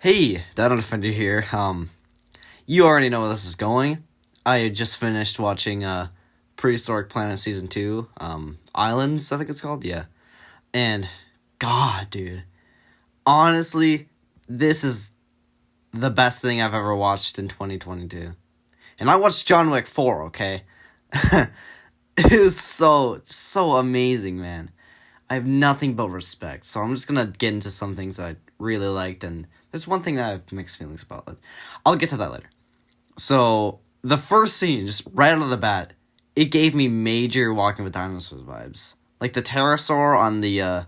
Hey, Dino Defender here. You already know where this is going. I just finished watching Prehistoric Planet Season 2, Islands, I think it's called, yeah. And, God, dude, honestly, this is the best thing I've ever watched in 2022. And I watched John Wick 4, okay? It was so amazing, man. I have nothing but respect. So I'm just gonna get into some things that I really liked, and there's one thing that I have mixed feelings about, but I'll get to that later. So the first scene, just right out of the bat, it gave me major Walking with Dinosaurs vibes. Like the pterosaur on the what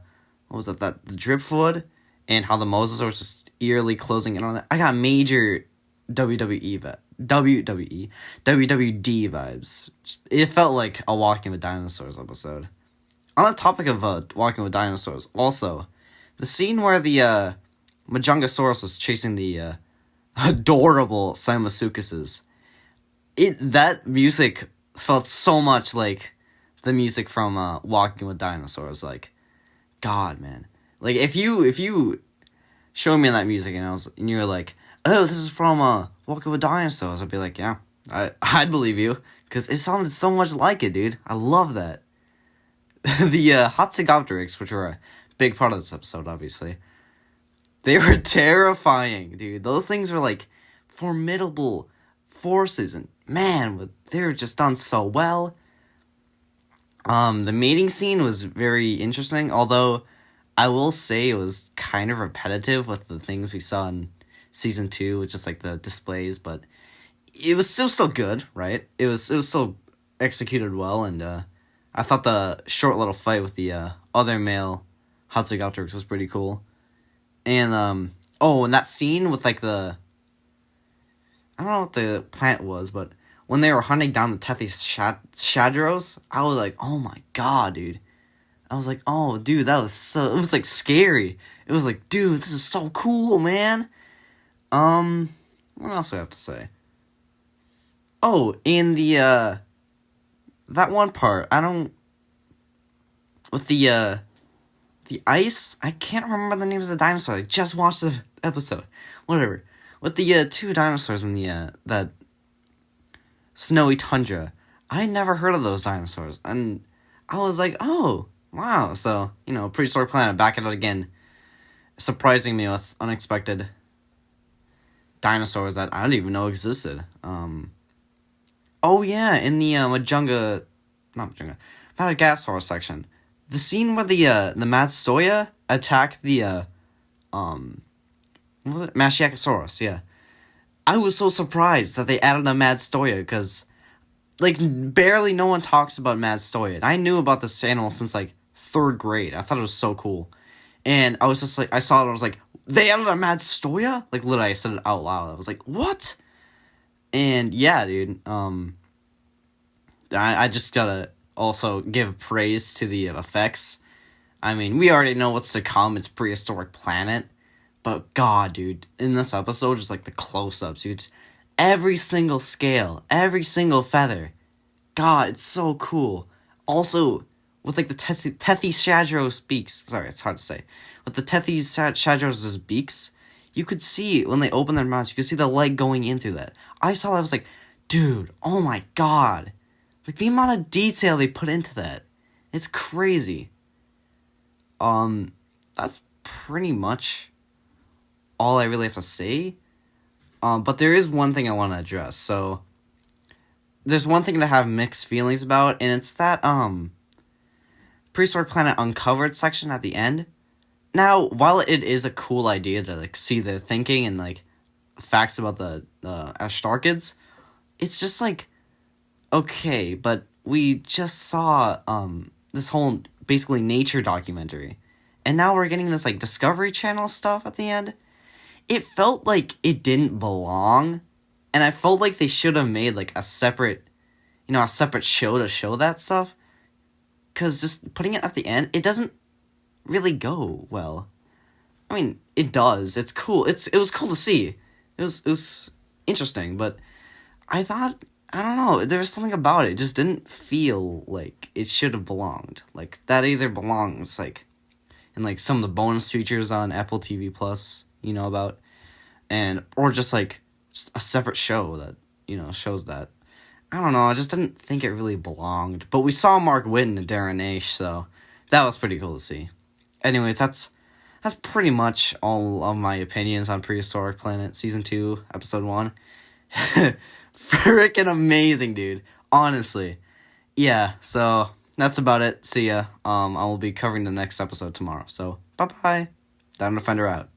was it, the dripwood, and how the mosasaur was just eerily closing in on it. I got major WWD vibes. It felt like a Walking with Dinosaurs episode. On the topic of Walking with Dinosaurs, also, the scene where the Majongasaurus was chasing the adorable Simasukuses, that music felt so much like the music from Walking with Dinosaurs. Like, God, man, like if you show me that music and you're like, oh, this is from Walking with Dinosaurs, I'd be like, yeah, I'd believe you, because it sounded so much like it, dude. I love that. The Hatzegopteryx, which were a big part of this episode, obviously, they were terrifying, dude. Those things were like formidable forces, and man, they were just done so well. The mating scene was very interesting, although I will say it was kind of repetitive with the things we saw in season 2, which is like the displays, but it was still good, right? It was still executed well, and I thought the short little fight with the other male Hatzegopteryx was pretty cool. And, and that scene with, like, I don't know what the plant was, but when they were hunting down the Tethys Shadros, I was like, oh my god, dude. I was like, oh, dude, it was, like, scary. It was like, dude, this is so cool, man. What else do I have to say? Oh, in the, that one part, with the ice, I can't remember the names of the dinosaurs. I just watched the episode. Whatever. With the two dinosaurs in the that snowy tundra, I never heard of those dinosaurs, and I was like, oh, wow. So, Prehistoric Planet back at it again, surprising me with unexpected dinosaurs that I didn't even know existed. Oh yeah, in the Madagascar section, the scene where the Matsuya attacked the what was it? Mashiacosaurus, yeah. I was so surprised that they added a Matsuya, because like barely no one talks about Matsuya. I knew about this animal since like 3rd grade. I thought it was so cool. And I was just like, I saw it and I was like, they added a Matsuya? Like literally I said it out loud. I was like, what? And yeah, dude, I just gotta also give praise to the effects. I mean, we already know what's to come. It's Prehistoric Planet. But God, dude, in this episode, just like the close-ups, dude, every single scale, every single feather. God, it's so cool. Also, with like the Tethys Shadros beaks. Sorry, it's hard to say. With the Tethys Shadros' beaks, you could see, when they open their mouths, you could see the light going in through that. I saw that, I was like, dude, oh my god. Like, the amount of detail they put into that. It's crazy. That's pretty much all I really have to say. But there is one thing I want to address. So, there's one thing to have mixed feelings about, and it's that, Prehistoric Planet Uncovered section at the end. Now, while it is a cool idea to, like, see their thinking and, like, facts about the Ashtarkids, it's just, like, okay, but we just saw, this whole, basically, nature documentary. And now we're getting this, like, Discovery Channel stuff at the end. It felt like it didn't belong, and I felt like they should have made, like, a separate show to show that stuff. Because just putting it at the end, it doesn't really go well. I mean, it does. It's cool. It was cool to see. It was interesting, but I thought, I don't know, there was something about it. It just didn't feel like it should have belonged. Like, that either belongs, like, in, like, some of the bonus features on Apple TV Plus, about. or just like just a separate show that shows that. I don't know. I just didn't think it really belonged. But we saw Mark Whitten and Darren Naish, so that was pretty cool to see. Anyways, that's pretty much all of my opinions on Prehistoric Planet Season 2, Episode 1. Freaking amazing, dude. Honestly. Yeah, so that's about it. See ya. I will be covering the next episode tomorrow. So, bye-bye. Dino Defender out.